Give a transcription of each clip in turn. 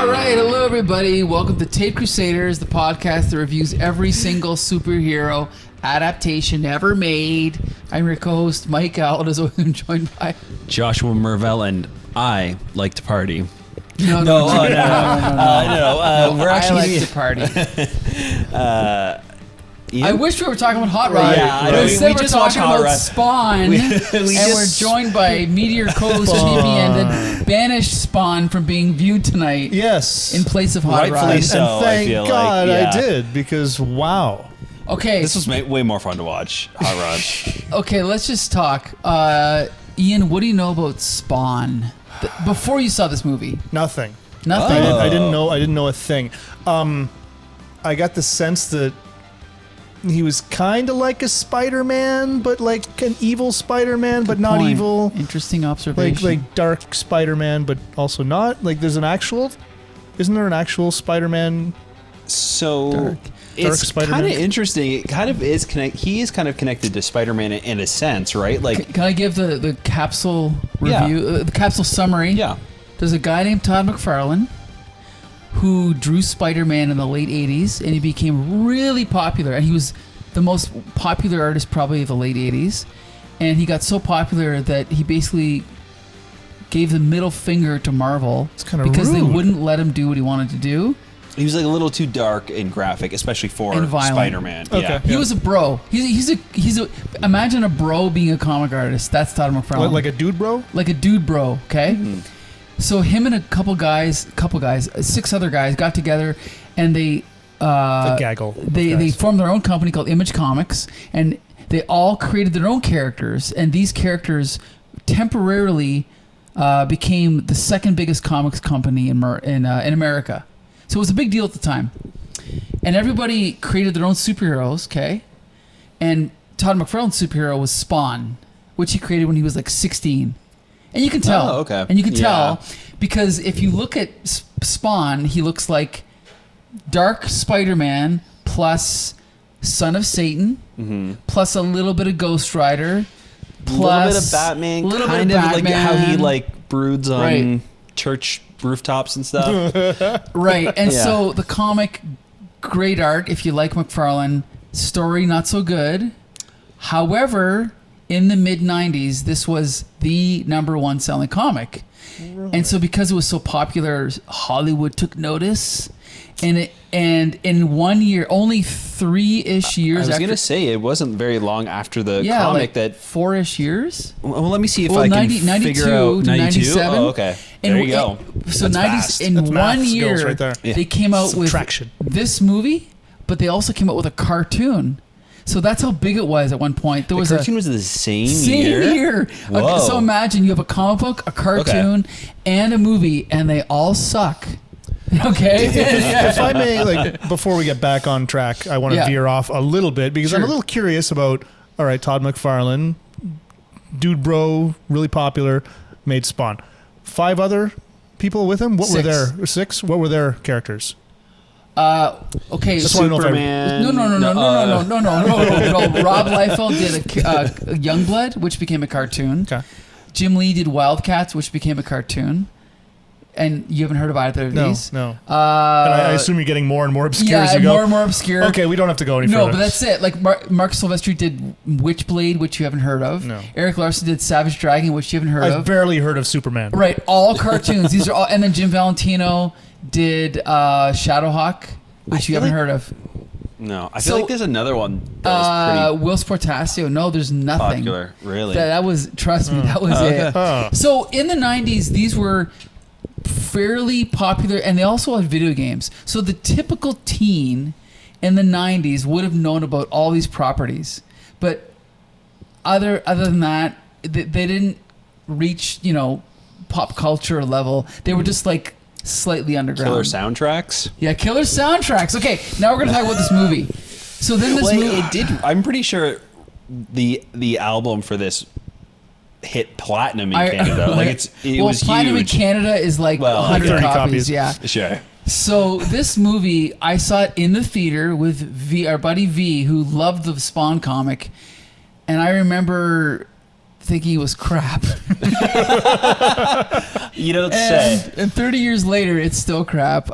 All right, hello everybody. Welcome to Tape Crusaders, the podcast that reviews every single superhero adaptation ever made. I'm your co-host, Mike Allen, as always, I'm joined by Joshua Mervell, and I like to party. No, we're actually I like to party. I wish we were talking about Hot Rod. Yeah, but instead we just we're watched talking Hot about Rod. Spawn, and we're joined by Meteor co-host champion that banished Spawn from being viewed tonight. Yes, in place of Hot Rightfully Rod. so. and thank I feel God like, yeah. I did, because wow. Okay, This was way more fun to watch. Hot Rod. okay, let's just talk. Ian, what do you know about Spawn? Before you saw this movie, Nothing. nothing. I didn't know a thing. I got the sense that he was kind of like a Spider-Man, but like an evil Spider-Man, but not Point. evil. Interesting observation. Like dark Spider-Man, but also not. Like there's isn't there an actual Spider-Man? So Dark it's Spider-Man? kind of interesting. It kind of is he is kind of connected to Spider-Man in a sense, right? Like, Can I give the capsule Yeah. review, the capsule summary? yeah. There's a guy named Todd McFarlane who drew Spider-Man in the late 80s, and he became really popular. And he was the most popular artist probably of the late 80s. And he got so popular that he basically gave the middle finger to Marvel It's kinda because they rude. wouldn't let him do what he wanted to do. He was like a little too dark and graphic, especially for And violent. Spider-Man. Okay. Yeah. He was a bro. He's a imagine a bro being a comic artist. That's Todd McFarlane. Like a dude, bro? Like a dude bro, okay? So him and a couple guys, 6 other guys got together, and they A gaggle. of they guys. formed their own company called Image Comics, and they all created their own characters, and these characters temporarily became the second biggest comics company in America. So it was a big deal at the time, and everybody created their own superheroes, okay? And Todd McFarlane's superhero was Spawn, which he created when he was like 16. And you can tell. Oh, okay. And you can Yeah. tell because if you look at Spawn, he looks like Dark Spider-Man plus Son of Satan plus a little bit of Ghost Rider plus A little bit of Batman, little bit kind of of like how he Batman. like broods on Right. church rooftops and stuff. Right. And Yeah. so the comic, great art if you like McFarlane. Story, not so good. However, in the mid-90s, this was the #1 selling comic. And so because it was so popular, Hollywood took notice. And in 1 year, only 3-ish years I was after... gonna say it wasn't very long after the yeah, comic like that. 4-ish years? Well, let me see if Well, I can 90 92 figure out to 92. 97. Oh, okay. There you go. So That's 90s fast. in That's math 1 skills year, right there. Yeah. they came out Subtraction. with this movie, but they also came out with a cartoon. So that's how big it was at one point. There The was cartoon a was the same year. year. Whoa. So imagine you have a comic book, a cartoon, and a movie, and they all suck. Okay. If I may, like, before we get back on track, I want to Yeah. veer off a little bit because I'm Sure. a little curious about. All right, Todd McFarlane, dude, bro, really popular, made Spawn. 5 other people with him. What were 6. their 6? What were their characters? Okay. Just wanna know if I- Superman. No. Rob Liefeld did a Youngblood, which became a cartoon. Okay. Jim Lee did Wildcats, which became a cartoon. And you haven't heard of either of No, these? no. And I assume you're getting more and more obscure as you go. more and more obscure. Okay, we don't have to go any No, further. but that's it. Like Mark Silvestri did Witchblade, which you haven't heard of. No. Eric Larson did Savage Dragon, which you haven't heard I've of. barely heard of Superman. Right, all cartoons. These are all, and then Jim Valentino did Shadowhawk, which you feel haven't like- heard of. No, I feel So, like there's another one that was Will Sportasio. No, there's pretty nothing. popular. Really? That was, trust me, that was okay. it. Oh. So in the 90s, these were fairly popular, and they also had video games. So the typical teen in the 90s would have known about all these properties. But other than that, they didn't reach, pop culture level. They were just like slightly underground. Killer soundtracks. Yeah, killer soundtracks. Okay, now we're going to talk about this movie. So then this Well, movie... it did. I'm pretty sure the album for this hit platinum in Canada. Like it was platinum huge. in Canada is like Well, 100 30 copies. copies. Yeah. Sure. So this movie, I saw it in the theater with our buddy V, who loved the Spawn comic, and I remember thinking it was crap. You don't say. And 30 years later, it's still crap.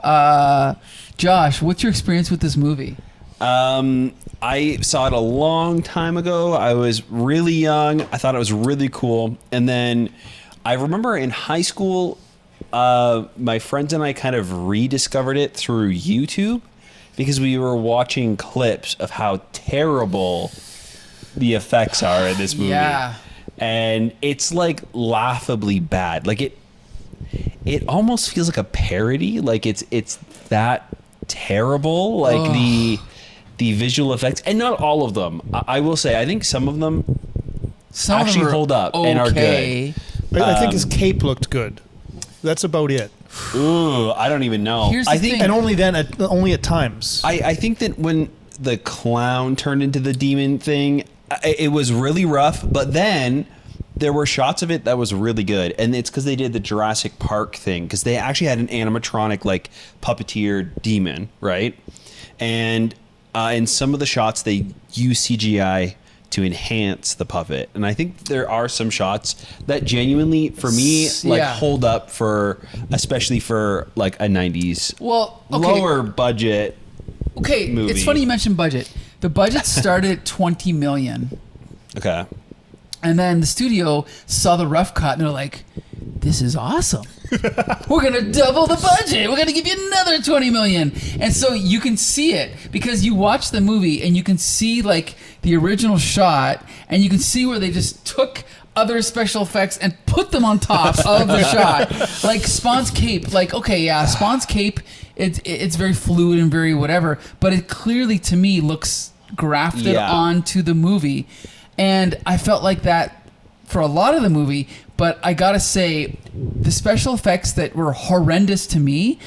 Josh, what's your experience with this movie? I saw it a long time ago. I was really young. I thought it was really cool. And then I remember in high school, my friends and I kind of rediscovered it through YouTube because we were watching clips of how terrible the effects are in this movie. Yeah. And it's like laughably bad. Like it almost feels like a parody. Like it's that terrible. Like the visual effects, and not all of them. I will say, I think some of them actually hold up and are good. I think his cape looked good. That's about it. Ooh, I don't even know. Here's the thing. And only then, only at times. I think that when the clown turned into the demon thing, it was really rough. But then there were shots of it that was really good, and it's because they did the Jurassic Park thing, because they actually had an animatronic like puppeteer demon, right? And in some of the shots, they use CGI to enhance the puppet, and I think there are some shots that genuinely, for me, like hold up for, especially for like a '90s lower budget. Okay, movie. It's funny you mentioned budget. The budget started at $20 million. Okay. And then the studio saw the rough cut and they're like, this is awesome. We're going to double the budget. We're going to give you another $20 million. And so you can see it because you watch the movie and you can see like the original shot and you can see where they just took other special effects and put them on top of the shot. Like Spawn's cape, like, okay, yeah, Spawn's cape, it's very fluid and very whatever, but it clearly to me looks grafted onto the movie. And I felt like that for a lot of the movie, but I gotta say, the special effects that were horrendous to me,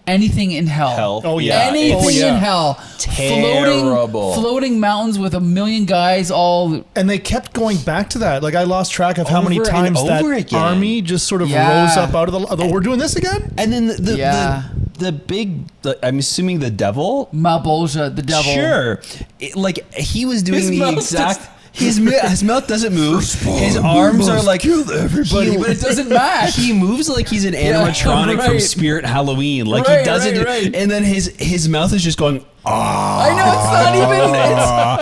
anything in hell. Oh yeah. Anything in hell. Terrible. Floating mountains with a million guys all... And they kept going back to that. Like, I lost track of how many times that army just sort of rose up out of the... We're doing this again? And then the big... I'm assuming the devil? Malbolgia, the devil. Sure. He was doing the exact... His mouth doesn't move. His arms are like kill everybody, but it doesn't match. He moves like he's an animatronic from Spirit Halloween. Like he doesn't, and then his mouth is just going. I know it's not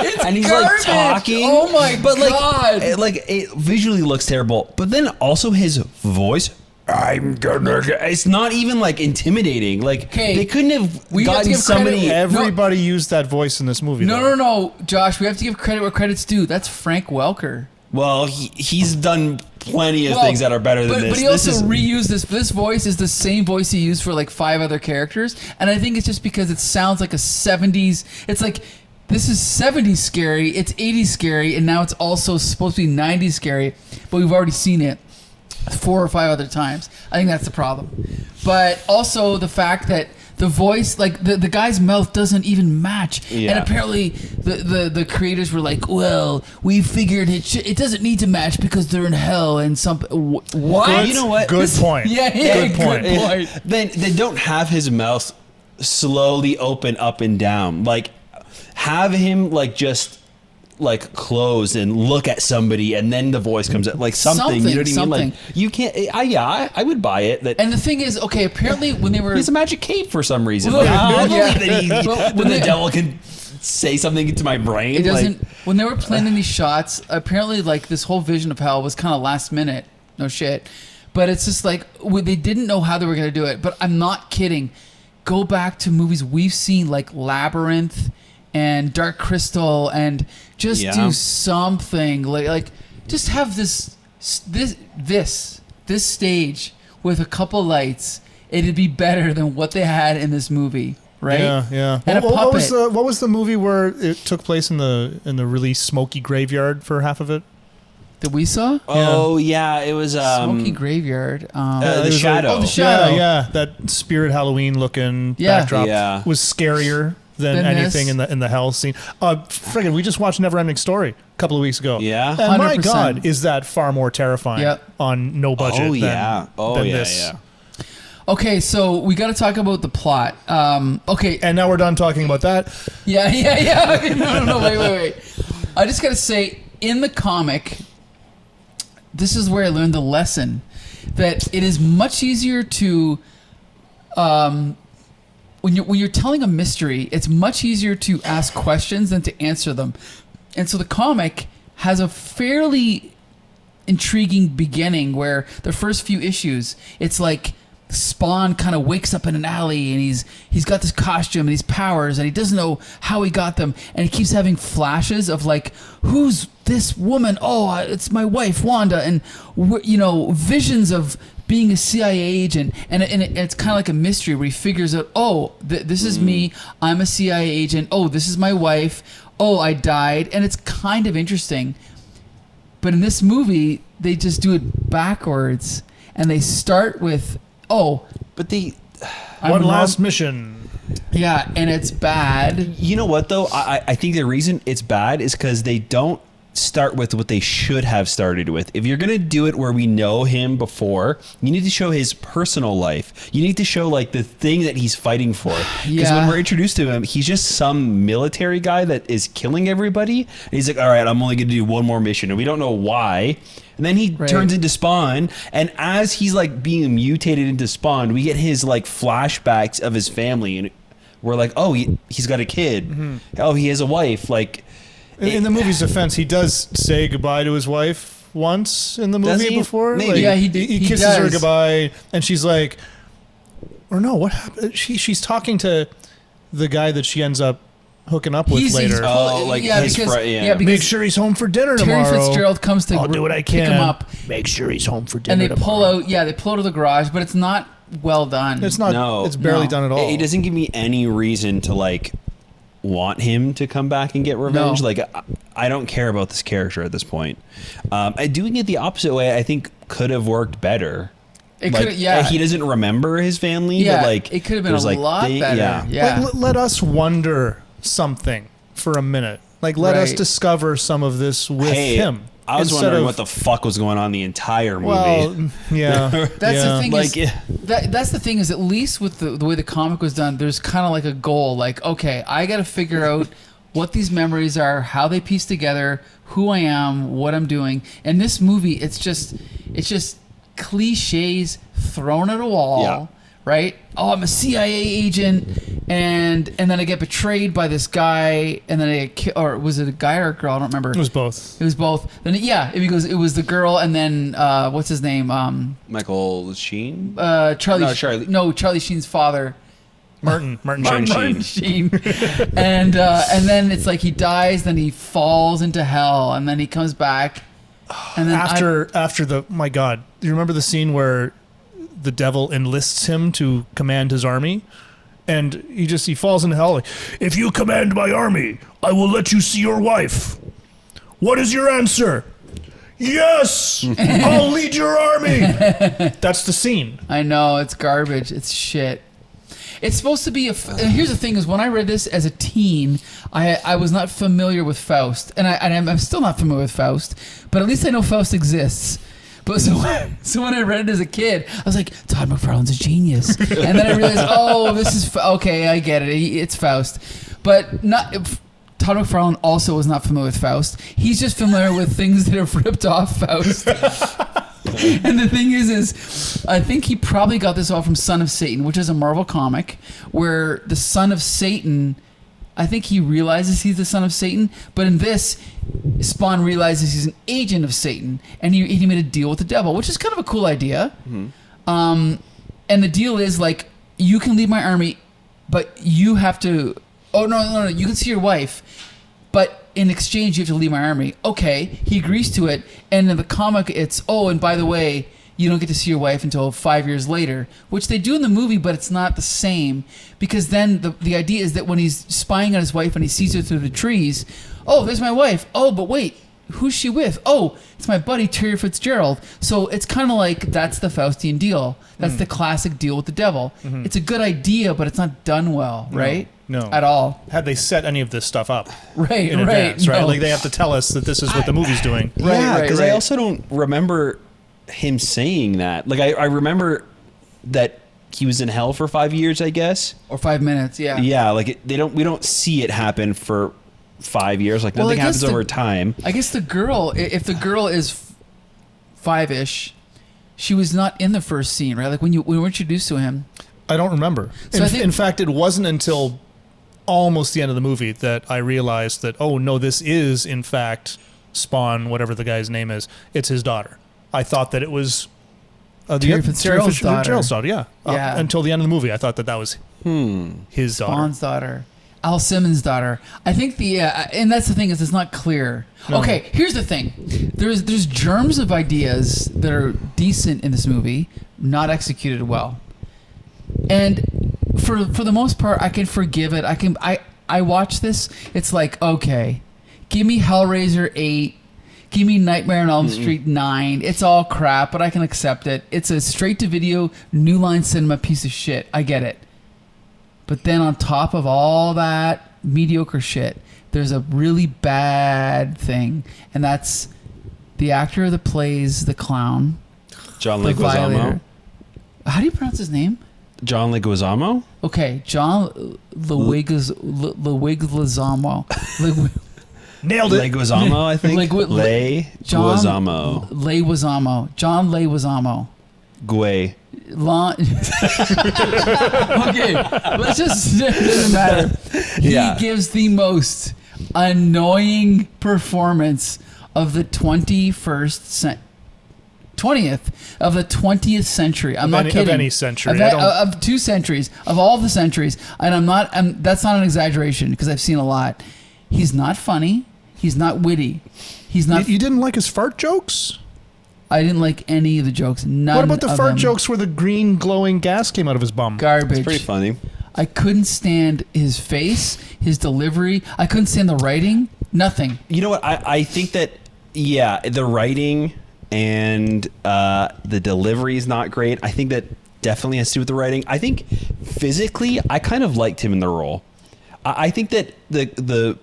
even. It's and he's garbage. like talking. Oh my god! It visually looks terrible, but then also his voice. I'm gonna. It's not even like intimidating. Like they couldn't have gotten somebody. Everybody used that voice in this movie. No, Josh. We have to give credit where credit's due. That's Frank Welker. Well, he's done plenty of things that are better than this. But he also reused this. This voice is the same voice he used for like 5 other characters, and I think it's just because it sounds like a 70s. It's like. This is 70s scary. It's 80s scary, and now it's also supposed to be 90s scary. But we've already seen it 4 or 5 other times. I think that's the problem. But also the fact that the voice, like the guy's mouth doesn't even match. Yeah. And apparently the creators were like, well, we figured it doesn't need to match because they're in hell and what? You know what? Good point. Yeah, good point. Then they don't have his mouth slowly open up and down. Like have him like just like close and look at somebody and then the voice comes out like something you know what I mean? Like you can't I would buy it that. And the thing is, okay, apparently when they were he's a magic cape for some reason. Like, I believe that when the devil can say something to my brain. It doesn't when they were planning these shots, apparently like this whole vision of hell was kind of last minute. No shit. But it's just like they didn't know how they were going to do it. But I'm not kidding. Go back to movies we've seen like Labyrinth and Dark Crystal and just do something like just have this stage with a couple lights. It'd be better than what they had in this movie, right? Yeah. And what was the movie where it took place in the really smoky graveyard for half of it? That we saw? Oh yeah, it was Smoky Graveyard. The Shadow. The Shadow. Yeah, that Spirit Halloween looking backdrop was scarier than anything in the hell scene. Friggin', we just watched Neverending Story a couple of weeks ago. Yeah. And 100%. my God, is that far more terrifying on no budget than this. Yeah. Okay, so we got to talk about the plot. Okay. And now we're done talking about that. Yeah. No, wait. I just got to say, in the comic, this is where I learned the lesson that it is much easier to when you're telling a mystery, it's much easier to ask questions than to answer them. And so the comic has a fairly intriguing beginning where the first few issues, it's like Spawn kind of wakes up in an alley and he's got this costume and these powers and he doesn't know how he got them, and he keeps having flashes of like, who's this woman? Oh, it's my wife Wanda, and visions of being a CIA agent, and it's kind of like a mystery where he figures out, oh, this is me, I'm a CIA agent, oh, this is my wife, oh, I died, and it's kind of interesting. But in this movie, they just do it backwards, and they start with, but one last mission. Yeah, and it's bad. You know what, though? I think the reason it's bad is because they don't start with what they should have started with. If you're going to do it where we know him before, you need to show his personal life. You need to show like the thing that he's fighting for. Because when we're introduced to him, he's just some military guy that is killing everybody. And he's like, all right, I'm only going to do one more mission. And we don't know why. And then he turns into Spawn. And as he's like being mutated into Spawn, we get his like flashbacks of his family. And we're like, oh, he's got a kid. Mm-hmm. Oh, he has a wife. Like, in the movie's defense, he does say goodbye to his wife once in the movie before. Maybe. Like, yeah, he kisses her goodbye, and she's like, or no, what happened? She's talking to the guy that she ends up hooking up with later. Because make sure he's home for dinner Terry tomorrow. Fitzgerald comes to I'll do what I can. pick him up. Make sure he's home for dinner and they pull out. Yeah, they pull out of the garage, but it's not well done. It's not. No, it's barely done at all. It doesn't give me any reason to like want him to come back and get revenge. No. Like, I don't care about this character at this point. Doing it the opposite way, I think, could have worked better. It like, could, yeah. He doesn't remember his family, yeah, but like it could have been a lot better. Yeah. Let us wonder something for a minute. Like, let us discover some of this with him. I was wondering what the fuck was going on the entire movie. Well, yeah. That's the thing. Like, that's the thing is, at least with the way the comic was done, there's kind of like a goal. Like, okay, I got to figure out what these memories are, how they piece together, who I am, what I'm doing. And this movie, it's just cliches thrown at a wall. Yeah. Right? Oh, I'm a CIA agent, and then I get betrayed by this guy, and then I get or was it a guy or a girl? I don't remember. It was both. It was both. Then it was the girl, and then what's his name? Michael Sheen. Charlie Sheen's father. Martin Sheen. and then it's like he dies, then he falls into hell, and then he comes back. And then after the my God, do you remember the scene where the devil enlists him to command his army, and he falls into hell like, if you command my army, I will let you see your wife. What is your answer? Yes, I'll lead your army. That's the scene. I know, it's garbage. It's shit. It's supposed to be here's the thing is, when I read this as a teen, I was not familiar with Faust, and I'm still not familiar with Faust, but at least I know Faust exists. But so when I read it as a kid, I was like, Todd McFarlane's a genius. And then I realized, this is okay, I get it. It's Faust. But Todd McFarlane also was not familiar with Faust. He's just familiar with things that have ripped off Faust. And the thing is I think he probably got this all from Son of Satan, which is a Marvel comic where the son of Satan, I think he realizes he's the son of Satan, but in this, Spawn realizes he's an agent of Satan, and he made a deal with the devil, which is kind of a cool idea. Mm-hmm. And the deal is like, you can lead my army, but you have to. Oh no! You can see your wife, but in exchange, you have to lead my army. Okay, he agrees to it, and in the comic, it's and by the way, you don't get to see your wife until 5 years later, which they do in the movie, but it's not the same, because then the idea is that when he's spying on his wife and he sees her through the trees, there's my wife. Oh, but wait, who's she with? Oh, it's my buddy Terry Fitzgerald. So it's kind of like, that's the Faustian deal. That's the classic deal with the devil. Mm-hmm. It's a good idea, but it's not done well, right? No. At all. Had they set any of this stuff up in advance, right? No. Like, they have to tell us that this is what the movie's doing. Right, because I also don't remember him saying that. Like, I remember that he was in hell for 5 years, I guess, or 5 minutes. Yeah, like we don't see it happen for 5 years. Like, nothing happens over time. I guess the girl, if the girl is 5-ish, she was not in the first scene, right? Like when we were introduced to him. I don't remember. So In fact, it wasn't until almost the end of the movie that I realized that, oh no, this is in fact Spawn, whatever the guy's name is. It's his daughter. I thought that it was Terry Fitzgerald's daughter. Yeah. Yeah. Until the end of the movie, I thought that was his daughter. Spawn's daughter. Al Simmons' daughter. I think and that's the thing, is it's not clear. No. Okay, here's the thing. There's germs of ideas that are decent in this movie, not executed well. And for the most part, I can forgive it. I watch this, it's like, okay, give me Hellraiser 8, give me Nightmare on Elm Street 9. It's all crap, but I can accept it. It's a straight-to-video, New Line Cinema piece of shit. I get it. But then on top of all that mediocre shit, there's a really bad thing, and that's the actor that plays the clown, John the Leguizamo. Violator. How do you pronounce his name? John Leguizamo. Okay, John Leguizamo. Nailed it. Leguizamo, I think. John Leguizamo. John Leguizamo. Gue. Okay, let's just, it doesn't matter. He gives the most annoying performance of the 20th of the 20th century. I'm not kidding. Of any century. Of 2 centuries, of all the centuries. And that's not an exaggeration, because I've seen a lot. He's not funny. He's not witty. He's not. You didn't like his fart jokes? I didn't like any of the jokes. None. What about the of fart them. jokes where the green glowing gas came out of his bum? Garbage. It's pretty funny. I couldn't stand his face, his delivery. I couldn't stand the writing. Nothing. You know what? I think that, the writing and the delivery is not great. I think that definitely has to do with the writing. I think physically, I kind of liked him in the role. I think that the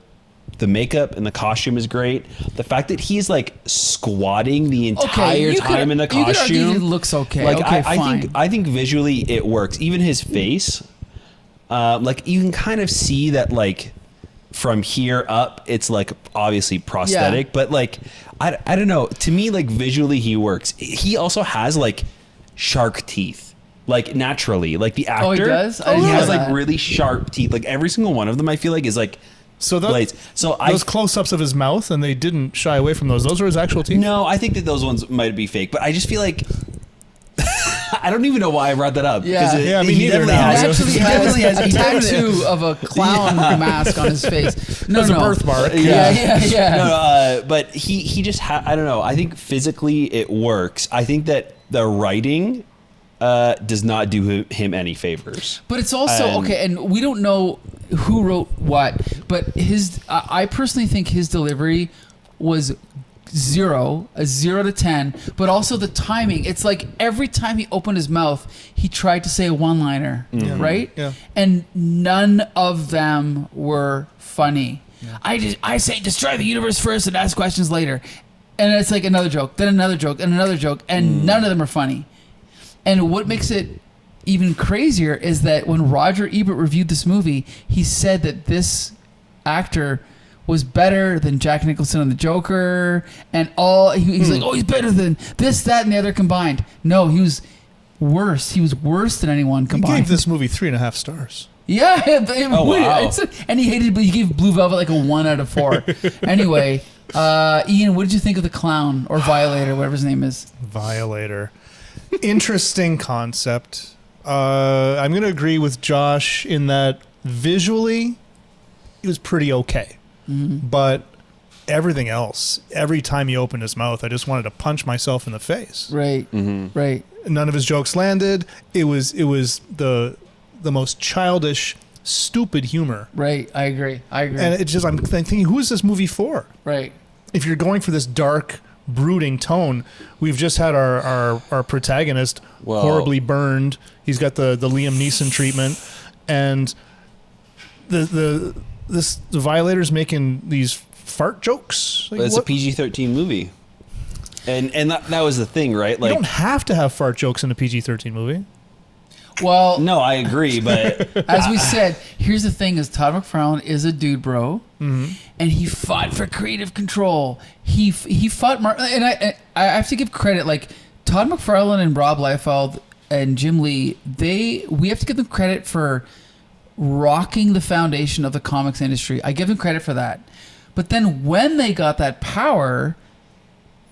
makeup and the costume is great. The fact that he's like squatting the entire time in the costume, he looks okay. Like okay, fine. I think visually it works. Even his face, like you can kind of see that like from here up, it's like obviously prosthetic, but like I don't know. To me, like visually he works. He also has like shark teeth. Like naturally, like the actor, he does. He has like really sharp teeth. Like every single one of them, I feel like is like blades. So those close-ups of his mouth, and they didn't shy away from those. Those were his actual teeth. No, I think that those ones might be fake, but I just feel like I don't even know why I brought that up. Yeah, I mean, neither now. He actually has a tattoo of a clown mask on his face. No, a birthmark. Yeah. No, but he just I don't know. I think physically it works. I think that the writing does not do him any favors. But it's also okay, and we don't know who wrote what, but I personally think his delivery was a 0 to 10, but also the timing. It's like every time he opened his mouth, he tried to say a one-liner, right? Yeah. And none of them were funny. Yeah. I say destroy the universe first and ask questions later. And it's like another joke, then another joke, and another joke, and none of them are funny. And what makes it even crazier is that when Roger Ebert reviewed this movie, he said that this actor was better than Jack Nicholson on the Joker, and he's like, oh, he's better than this, that, and the other combined. No, he was worse. He was worse than anyone combined. He gave this movie 3.5 stars. Yeah. Wow. And he hated, but he gave Blue Velvet like a 1 out of 4. Anyway, Ian, what did you think of the clown or Violator, whatever his name is? Violator. Interesting concept. I'm going to agree with Josh in that visually it was pretty okay. Mm-hmm. But everything else, every time he opened his mouth, I just wanted to punch myself in the face. Right. Mm-hmm. Right. None of his jokes landed. It was the most childish, stupid humor. Right. I agree. And it's just I'm thinking, who is this movie for? Right. If you're going for this dark, brooding tone, we've just had our protagonist horribly burned. He's got the Liam Neeson treatment, and the Violator's making these fart jokes. Like, it's a PG-13 movie, and that was the thing, right? Like, you don't have to have fart jokes in a PG-13 movie. Well, no, I agree, but as we said, here's the thing: is Todd McFarlane is a dude, bro, and he fought for creative control. He fought, and I have to give credit. Like Todd McFarlane and Rob Liefeld and Jim Lee, we have to give them credit for rocking the foundation of the comics industry. I give them credit for that. But then when they got that power,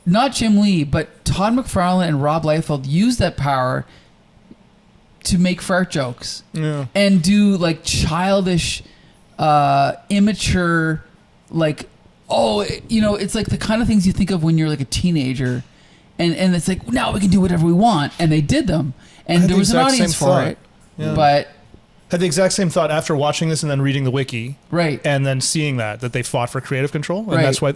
not Jim Lee, but Todd McFarlane and Rob Liefeld used that power to make fart jokes and do like childish, immature, like, it's like the kind of things you think of when you're like a teenager, and it's like, now we can do whatever we want, and they did them, and there was an audience for it, but. Had the exact same thought after watching this and then reading the wiki, right? And then seeing that they fought for creative control, and right. that's why.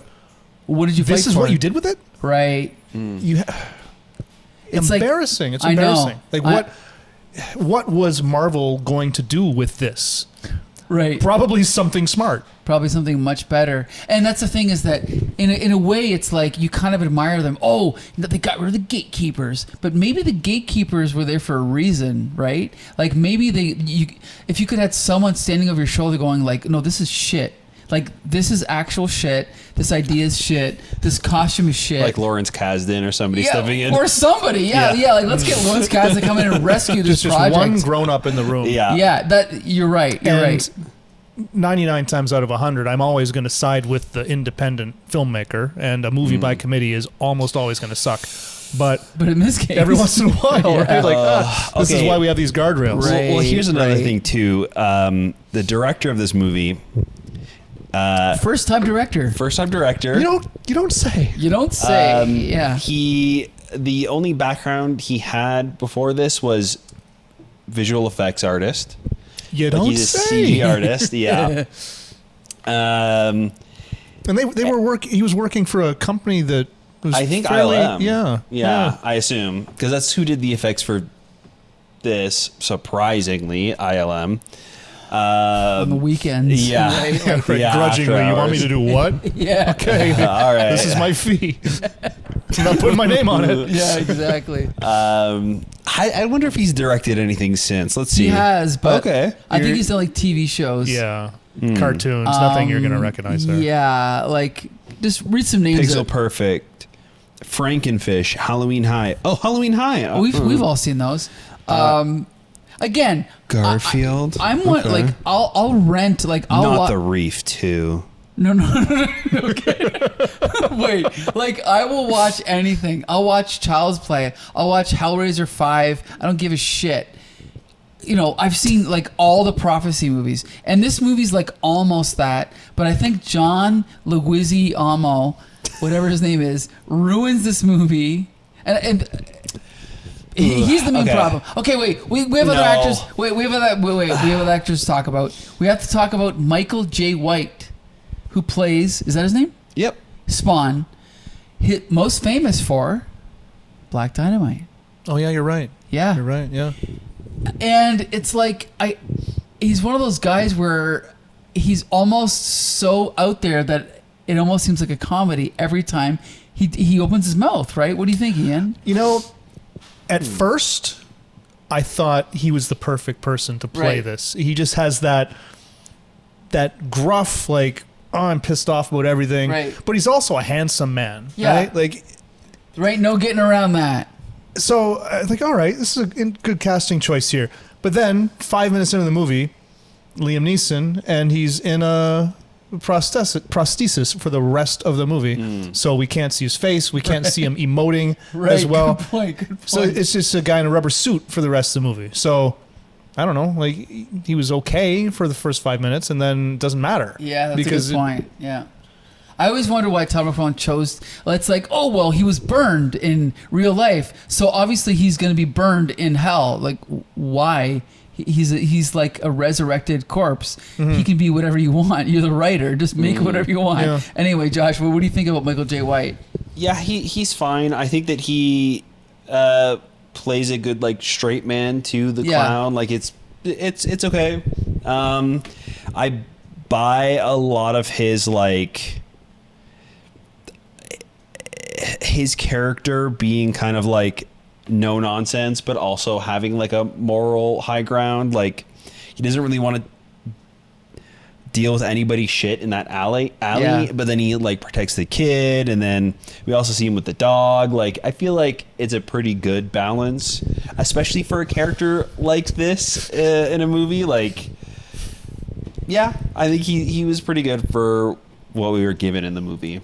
What did you? This is what you did with it, right? It's embarrassing. Like, it's embarrassing. I know. Like what was Marvel going to do with this? Right. Probably something smart. Probably something much better. And that's the thing, is that in a way, it's like you kind of admire them. Oh, they got rid of the gatekeepers. But maybe the gatekeepers were there for a reason, right? Like maybe if you could have someone standing over your shoulder going like, no, this is shit. Like, this is actual shit. This idea is shit. This costume is shit. Like Lawrence Kasdan or somebody stepping in. Or somebody, yeah. Like, let's get Lawrence Kasdan to come in and rescue this project. Just one grown-up in the room. Yeah, you're right. You're right. 99 times out of 100, I'm always going to side with the independent filmmaker, and a movie by committee is almost always going to suck. But in this case, every once in a while, right? Like, this is why we have these guardrails. Right. Well, here's another thing too. The director of this movie, first time director. You don't say. You don't say. Yeah. The only background he had before this was visual effects artist. You don't He's say. a CG artist. Yeah. And they were he was working for a company that was I think fairly, ILM. Yeah, I assume, because that's who did the effects for this. Surprisingly, ILM. On the weekends. Yeah. Right? Yeah, grudgingly, you want me to do what? Yeah. Okay. All right. This is my fee. I'm not putting my name on it. Yeah, exactly. I wonder if he's directed anything since. Let's see. He has, but okay. I think he's done like TV shows. Yeah. Cartoons. Nothing you're going to recognize there. Yeah, like just read some names. Pixel Perfect, Frankenfish, Halloween High. Oh, Halloween High. We've all seen those. Again, Garfield. I'm one like I'll rent like Not the Reef too. No. Okay. Wait, like I will watch anything. I'll watch Child's Play. I'll watch Hellraiser 5. I don't give a shit. I've seen like all the Prophecy movies, and this movie's like almost that. But I think John Leguizamo, whatever his name is, ruins this movie, and he's the main problem. Okay, wait. We have other actors. We have other actors to talk about. We have to talk about Michael J. White, who plays. Is that his name? Yep. Spawn. Most famous for Black Dynamite. Oh yeah, you're right. Yeah, you're right. Yeah. And it's like he's one of those guys where he's almost so out there that it almost seems like a comedy every time he opens his mouth. Right? What do you think, Ian? At first, I thought he was the perfect person to play this. He just has that gruff, like, oh, I'm pissed off about everything. Right. But he's also a handsome man. Yeah. Right? Like, right. No getting around that. So I think, all right, this is a good casting choice here. But then 5 minutes into the movie, Liam Neeson, and he's in a prosthesis for the rest of the movie. So we can't see his face. We can't see him emoting as well. Good point. So it's just a guy in a rubber suit for the rest of the movie. So I don't know. Like, he was okay for the first 5 minutes, and then it doesn't matter. Yeah, that's a good point. Yeah. I always wonder why Todd McFarlane chose. It's like, oh well, he was burned in real life, so obviously he's going to be burned in hell. Like, why? He's like a resurrected corpse. He can be whatever you want. You're the writer. Just make whatever you want. Yeah. Anyway, Josh, what do you think about Michael J. White? Yeah, he's fine. I think that he plays a good like straight man to the clown. Like it's okay. I buy a lot of his like his character being kind of like no nonsense, but also having like a moral high ground. Like he doesn't really want to deal with anybody's shit in that alley. Yeah. But then he like protects the kid, and then we also see him with the dog. Like, I feel like it's a pretty good balance, especially for a character like this in a movie. Like, yeah, I think he was pretty good for what we were given in the movie.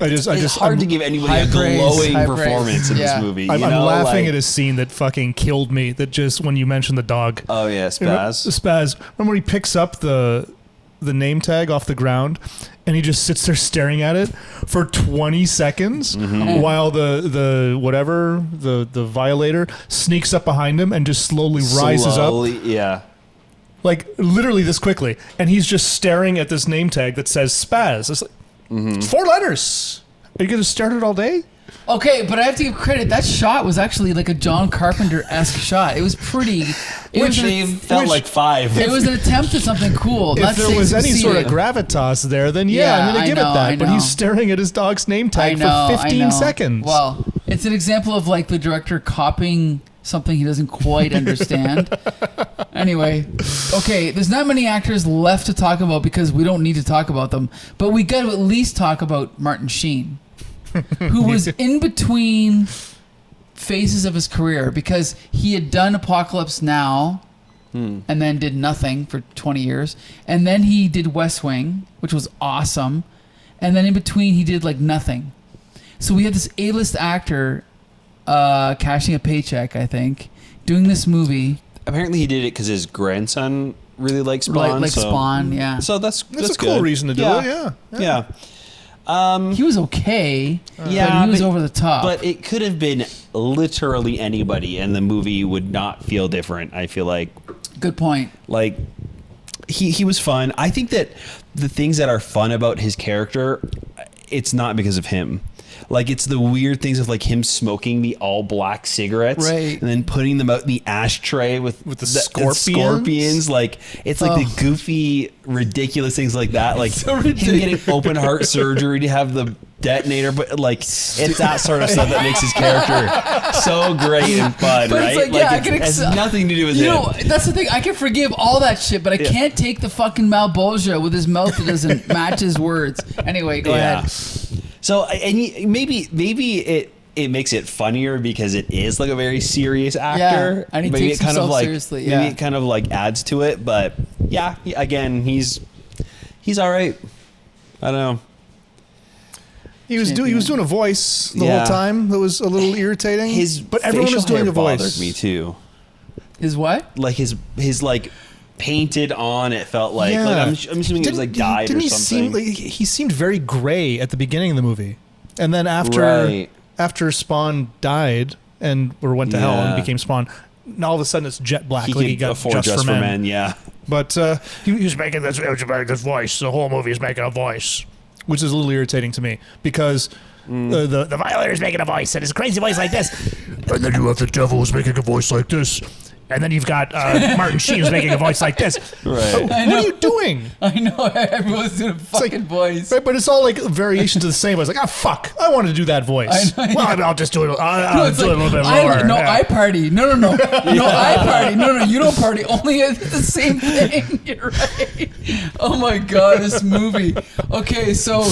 It's hard to give anybody a glowing performance in this movie. I'm laughing at a scene that fucking killed me. That just when you mentioned the dog. Oh yeah, Spaz. Spaz. Remember when he picks up the name tag off the ground and he just sits there staring at it for 20 seconds while the violator sneaks up behind him and just slowly rises up. Yeah. Like literally this quickly, and he's just staring at this name tag that says Spaz. It's like, it's 4 letters. Are you gonna stare at it all day? Okay, but I have to give credit. That shot was actually like a John Carpenter-esque shot. It was pretty. It felt like 5. It was an attempt at something cool. If there was any sort of gravitas there, then I'm gonna give it that. But he's staring at his dog's name tag for 15 seconds. Well, it's an example of like the director copying something he doesn't quite understand. Anyway, okay, there's not many actors left to talk about because we don't need to talk about them, but we got to at least talk about Martin Sheen, who was in between phases of his career because he had done Apocalypse Now and then did nothing for 20 years, and then he did West Wing, which was awesome, and then in between he did like nothing. So we had this A-list actor cashing a paycheck, I think, doing this movie. Apparently he did it because his grandson really likes Spawn. Spawn, yeah. So that's a cool reason to do it, yeah. He was okay, but he was over the top. But it could have been literally anybody, and the movie would not feel different, I feel like. Good point. Like, he was fun. I think that the things that are fun about his character, it's not because of him. Like, it's the weird things of like him smoking the all black cigarettes, right, and then putting them out in the ashtray with the scorpions. Like, it's like the goofy, ridiculous things like that. Like so him getting open heart surgery to have the detonator, but like it's that sort of stuff that makes his character so great and fun, but right? It has nothing to do with him. That's the thing. I can forgive all that shit, but I can't take the fucking Malbolgia with his mouth that doesn't match his words. Anyway, go ahead. So, and maybe it makes it funnier because it is like a very serious actor. Yeah, and he takes himself seriously. Maybe it kind of like adds to it, but yeah, again, he's all right. I don't know. He was doing a voice the whole time that was a little irritating. But everyone was doing a voice. Bothered me too. His what? Like his like painted on. It felt like I'm assuming it was like dyed or something. He seemed very gray at the beginning of the movie, and then after Spawn died or went to hell and became Spawn, all of a sudden it's jet black. He like he got Just for Men. Yeah. But he was making this voice. The whole movie is making a voice, which is a little irritating to me because the violator's making a voice and it's a crazy voice like this, and then you have the devil who's making a voice like this. And then you've got Martin Sheen who's making a voice like this. Right. What are you doing? I know. Everyone's doing a fucking voice. Right, but it's all like variations of the same. I was like, fuck. I want to do that voice. I'll just do it. I'll do it a little bit more. I party. No. No, I party. No, you don't party. Only it's the same thing. You're right. Oh, my God, this movie. Okay, so,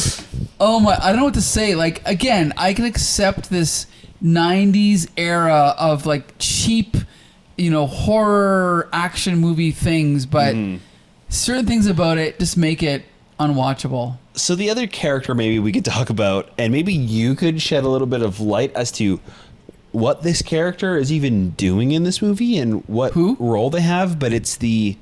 I don't know what to say. Like, again, I can accept this 90s era of, like, cheap, horror action movie things, but certain things about it just make it unwatchable. So the other character maybe we could talk about, and maybe you could shed a little bit of light as to what this character is even doing in this movie and what role they have, but it's the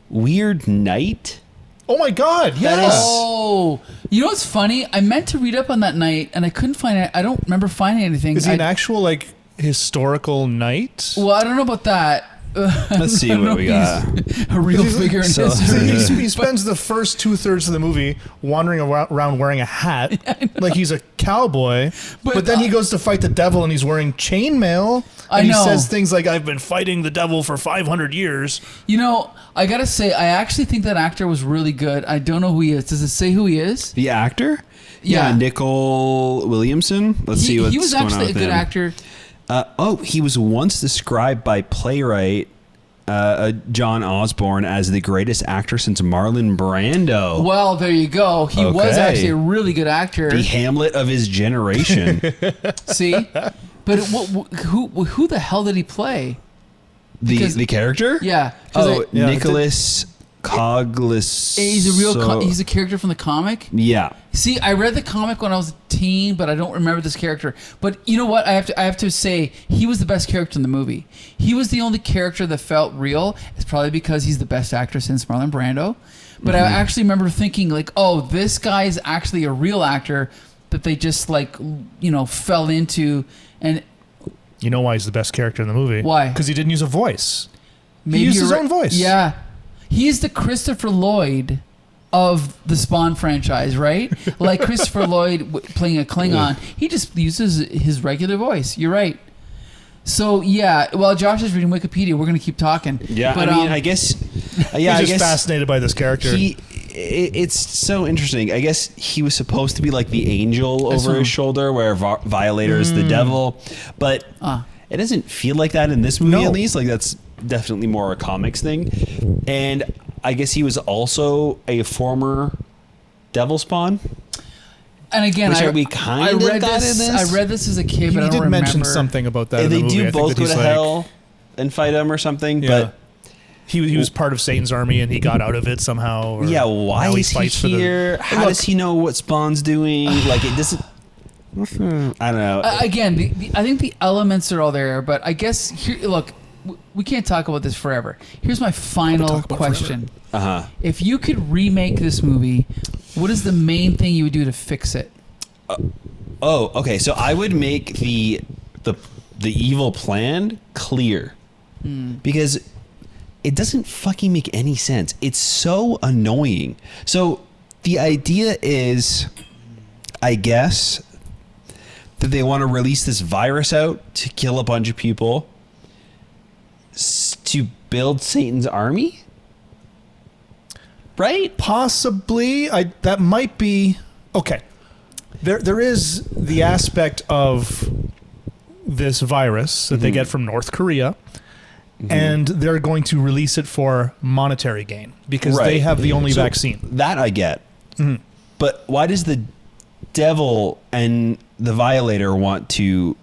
Weird Knight. Oh my God, yes. Oh, you know what's funny? I meant to read up on that knight and I couldn't find it. I don't remember finding anything. Is he an actual like historical knight? Well, I don't know about that. Let's see what we got. A real figure in history. He spends the first 2/3 of the movie wandering around wearing a hat, like he's a cowboy. But then he goes to fight the devil and he's wearing chainmail. And he says things like, "I've been fighting the devil for 500 years." I gotta say, I actually think that actor was really good. I don't know who he is. Does it say who he is? The actor? Yeah, Nicol Williamson. Let's see what's going on with him. He was actually a good actor. He was once described by playwright John Osborne as the greatest actor since Marlon Brando. Well, there you go. He was actually a really good actor. The Hamlet of his generation. See? But who the hell did he play? The character? Yeah. Nicholas Coglis. He's a character from the comic? Yeah. See, I read the comic when I was a teen, but I don't remember this character. But you know what? I have to say, he was the best character in the movie. He was the only character that felt real. It's probably because he's the best actor since Marlon Brando. But I actually remember thinking, like, oh, this guy is actually a real actor that they just, like, fell into. And you know why he's the best character in the movie? Why? Because he didn't use a voice. Maybe he used his own voice. Yeah. He's the Christopher Lloyd of the Spawn franchise, right? Like Christopher Lloyd playing a Klingon. He just uses his regular voice. You're right. So, yeah. Well, Josh is reading Wikipedia. We're going to keep talking. Yeah, but, I guess... He's just fascinated by this character. It's so interesting. I guess he was supposed to be like the angel over his shoulder, where Violator is the devil. But it doesn't feel like that in this movie, at least. Like, that's definitely more a comics thing. And I guess he was also a former devil spawn. And again, I read this as a kid, but I don't remember. He did mention something about that in the movie. They do both go to hell and fight him or something, but... He was part of Satan's army and he got out of it somehow. Why is he here? How does he know what Spawn's doing? Like, it doesn't... I don't know. Again, I think the elements are all there, but I guess... Look, we can't talk about this forever. Here's my final question. If you could remake this movie, what is the main thing you would do to fix it? Okay. So I would make the evil plan clear. Because... it doesn't fucking make any sense. It's so annoying. So the idea is, I guess, that they want to release this virus out to kill a bunch of people to build Satan's army? Right? Possibly. That might be... Okay. There is the aspect of this virus that they get from North Korea. And they're going to release it for monetary gain because they have the only vaccine. That I get. But why does the devil and the Violator want to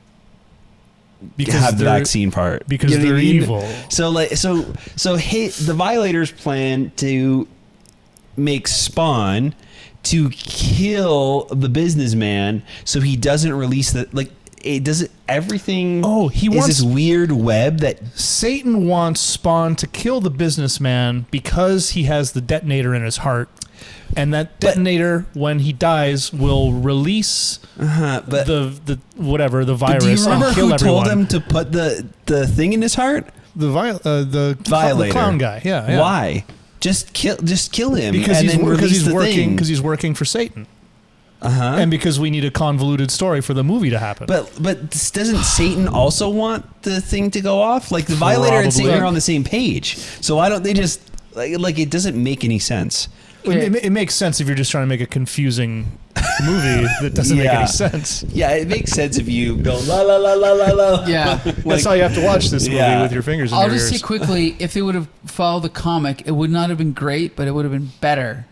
have the vaccine part? Because they're evil. So the Violator's plan to make Spawn to kill the businessman so he doesn't release the... like. It doesn't everything. He wants this weird web that Satan wants Spawn to kill the businessman because he has the detonator in his heart, and that detonator, when he dies, will release the virus. Do you remember and kill who everyone. told him to put the thing in his heart? The Violator, the clown guy. Yeah. Why? Just kill him because he's working for Satan. And because we need a convoluted story for the movie to happen. But doesn't Satan also want the thing to go off? Like the Violator and Satan are on the same page. So why don't they just like it doesn't make any sense. It makes sense if you're just trying to make a confusing movie that doesn't make any sense. Yeah, it makes sense if you go la la la la la la. Yeah, that's how you have to watch this movie with your fingers in your ears. I'll just say quickly, if they would have followed the comic, it would not have been great, but it would have been better.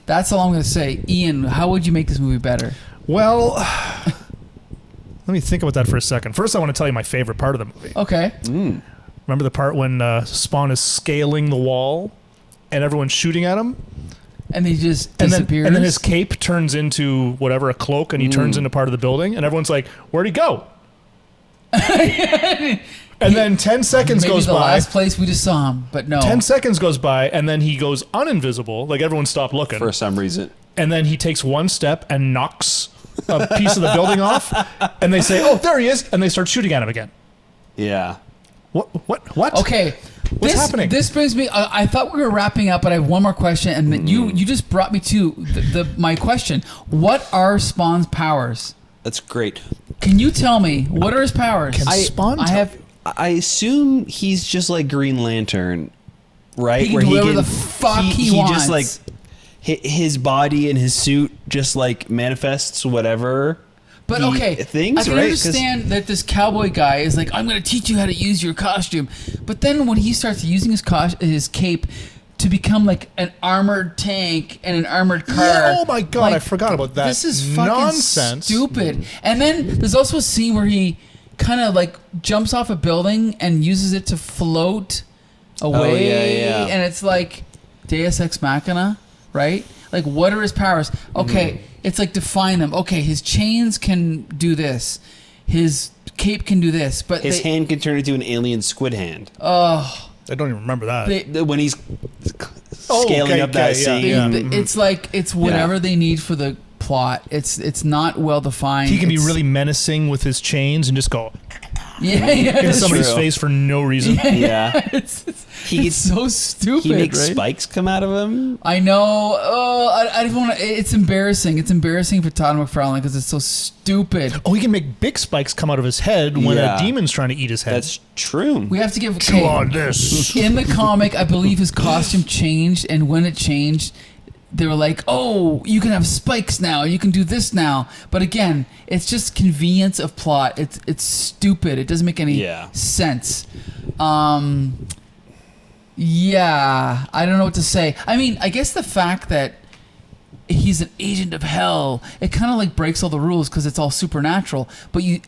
That's all I'm going to say. Ian, how would you make this movie better? Well, let me think about that for a second. First, I want to tell you my favorite part of the movie. Okay. Remember the part when Spawn is scaling the wall and everyone's shooting at him? And he just disappears? And then his cape turns into whatever, a cloak, and he turns into part of the building, and everyone's like, where'd he go? And then 10 seconds goes by. Maybe the last place we just saw him, but no. 10 seconds goes by, and then he goes uninvisible. Like, everyone stopped looking. For some reason. And then he takes one step and knocks a piece of the building off. And they say, oh, there he is. And they start shooting at him again. Yeah. What? Okay. What's happening? This brings me... I thought we were wrapping up, but I have one more question. And you just brought me to my question. What are Spawn's powers? That's great. Can you tell me, what are his powers? I assume he's just like Green Lantern, right? He can do whatever the fuck he wants. Just like his body and his suit just like manifests whatever. But okay, things, I can right? understand that this cowboy guy is like, I'm going to teach you how to use your costume. But then when he starts using his cape to become like an armored tank and an armored car. Yeah, oh my God, like, I forgot about that. This is fucking nonsense. stupid. And then there's also a scene where he kind of like jumps off a building and uses it to float away. Yeah. And it's like Deus Ex Machina, right? Like, what are his powers? Okay, it's like define them. Okay, his chains can do this. His cape can do this. But his hand can turn into an alien squid hand. Oh, I don't even remember that. When he's scaling up that scene. it's like it's whatever they need for the plot. It's not well defined. He can be really menacing with his chains and just go in somebody's face for no reason. Yeah. It's so stupid. He makes right? spikes come out of him. I know. Oh, I don't want to. It's embarrassing. It's embarrassing for Todd McFarlane because it's so stupid. Oh, he can make big spikes come out of his head when a demon's trying to eat his head. That's true. We have to give. Chew on this. In the comic, I believe his costume changed, and when it changed, they were like, "Oh, you can have spikes now. You can do this now." But again, it's just convenience of plot. It's stupid. It doesn't make any sense. Yeah, I don't know what to say. I mean, I guess the fact that he's an agent of hell, it kind of like breaks all the rules because it's all supernatural. But you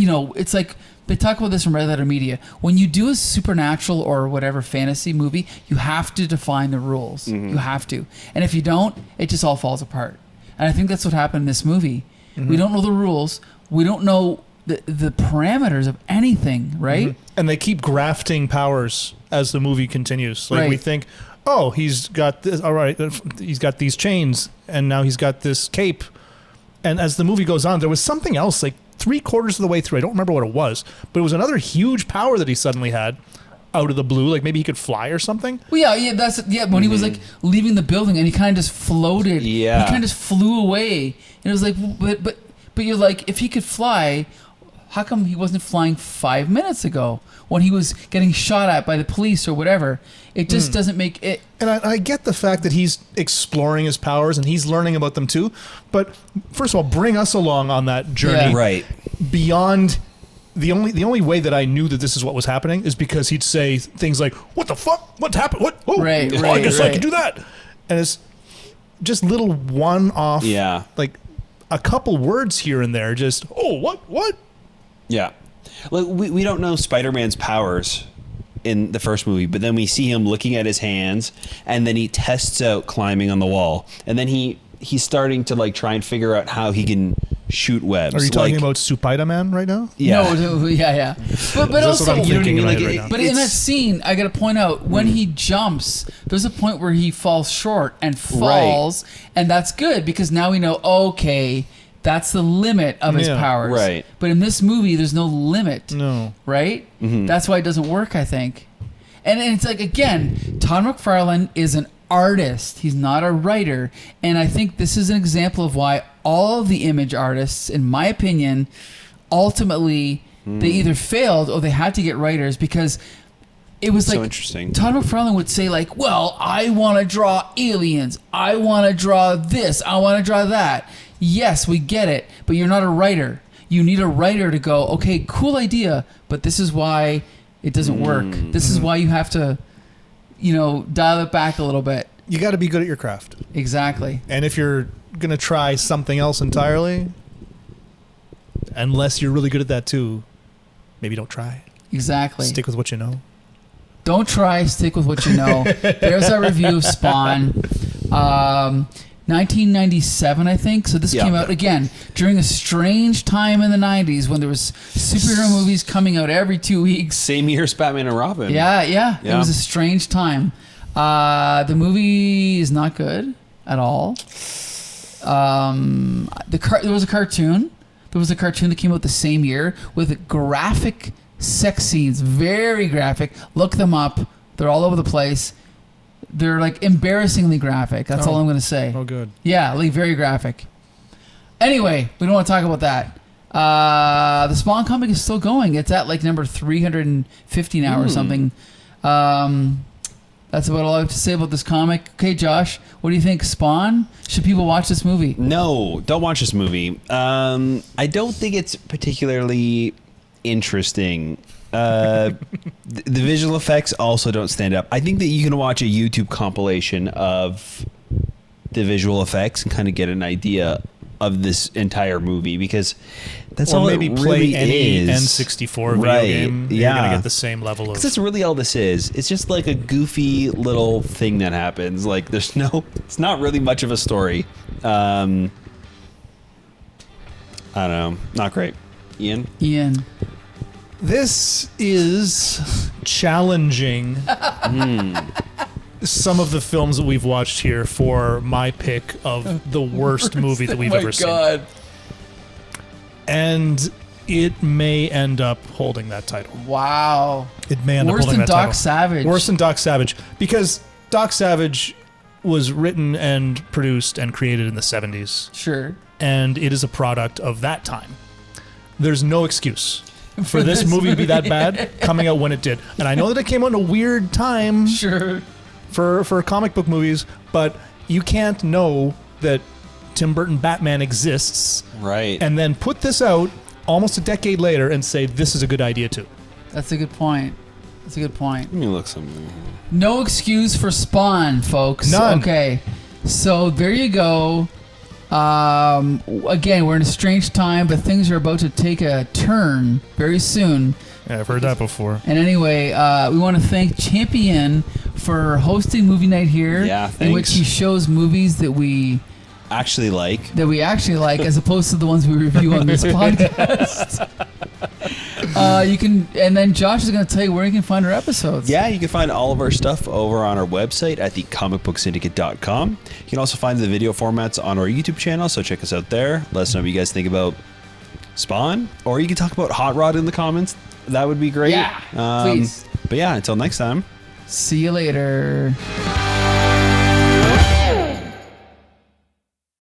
know, it's like they talk about this from Red Letter Media. When you do a supernatural or whatever fantasy movie, you have to define the rules. You have to, and if you don't, it just all falls apart. And I think that's what happened in this movie. We don't know the rules. We don't know the parameters of anything, right? And they keep grafting powers as the movie continues. Like we think, oh, he's got this. All right, he's got these chains, and now he's got this cape. And as the movie goes on, there was something else. Like 3/4 of the way through, I don't remember what it was, but it was another huge power that he suddenly had out of the blue. Like maybe he could fly or something. Well, when he was like leaving the building and he kind of just floated. Yeah, he kind of just flew away, and it was like, but you're like, if he could fly, how come he wasn't flying 5 minutes ago when he was getting shot at by the police or whatever? It just doesn't make it. And I get the fact that he's exploring his powers and he's learning about them too. But first of all, bring us along on that journey. Right. Beyond the only way that I knew that this is what was happening is because he'd say things like, "What the fuck? What happened? What? Oh, right. I guess I can do that." And it's just little one-off. Yeah. Like a couple words here and there. Just what? Yeah. Like we don't know Spider-Man's powers in the first movie, but then we see him looking at his hands, and then he tests out climbing on the wall, and then he's starting to like try and figure out how he can shoot webs. Are you talking about Spider-Man right now? Yeah. No, yeah. But That's also, what I'm thinking in my head right now. But in that scene, I got to point out when he jumps, there's a point where he falls short and falls, and that's good because now we know. Okay. That's the limit of his powers. Right. But in this movie, there's no limit. No. Right? That's why it doesn't work, I think. And it's like, again, Todd McFarlane is an artist. He's not a writer. And I think this is an example of why all of the Image artists, in my opinion, ultimately, they either failed or they had to get writers because it was so like interesting. Todd McFarlane would say like, well, I want to draw aliens. I want to draw this. I want to draw that. Yes, we get it, but you're not a writer. You need a writer to go, okay, cool idea, but this is why it doesn't work. This is why you have to, dial it back a little bit. You got to be good at your craft. Exactly. And if you're going to try something else entirely, unless you're really good at that too, maybe don't try. Exactly. Stick with what you know. Don't try, stick with what you know. There's our review of Spawn. 1997, I think. So this came out, again, during a strange time in the 90s when there was superhero movies coming out every 2 weeks. Same year as Batman and Robin. Yeah. It was a strange time. The movie is not good at all. There was a cartoon. There was a cartoon that came out the same year with graphic sex scenes, very graphic. Look them up. They're all over the place. They're like embarrassingly graphic. That's all I'm going to say. Oh, good. Yeah, like very graphic. Anyway, we don't want to talk about that. The Spawn comic is still going. It's at like number 350 now or something. That's about all I have to say about this comic. Okay, Josh, what do you think? Spawn? Should people watch this movie? No, don't watch this movie. I don't think it's particularly interesting. The visual effects also don't stand up. I think that you can watch a YouTube compilation of the visual effects and kind of get an idea of this entire movie, because that's or all maybe it play really any is. N64 video Right, game. You're yeah. gonna get the same level of. Because that's really all this is. It's just like a goofy little thing that happens. Like it's not really much of a story. I don't know. Not great. Ian? This is challenging some of the films that we've watched here for my pick of the worst movie that we've ever seen. And it may end up holding that title. Wow. It may end up Worse holding than that Doc title. Savage. Worse than Doc Savage. Because Doc Savage was written and produced and created in the 70s. Sure. And it is a product of that time. There's no excuse for this movie to be that bad coming out when it did. And I know that it came out in a weird time Sure. for comic book movies, but you can't know that Tim Burton Batman exists Right. and then put this out almost a decade later and say this is a good idea too. That's a good point. Let me look something. No excuse for Spawn, folks. None. Okay. So there you go. Again, we're in a strange time, but things are about to take a turn very soon. Yeah, I've heard that before. And anyway, we want to thank Champion for hosting movie night here. Yeah, in which thanks. he shows movies that we Actually like. as opposed to the ones we review on this podcast. You can, and then Josh is going to tell you where you can find our episodes. Yeah, you can find all of our stuff over on our website at thecomicbooksyndicate.com. You can also find the video formats on our YouTube channel, so check us out there. Let us know what you guys think about Spawn, or you can talk about Hot Rod in the comments. That would be great. Yeah, please. But yeah, until next time. See you later.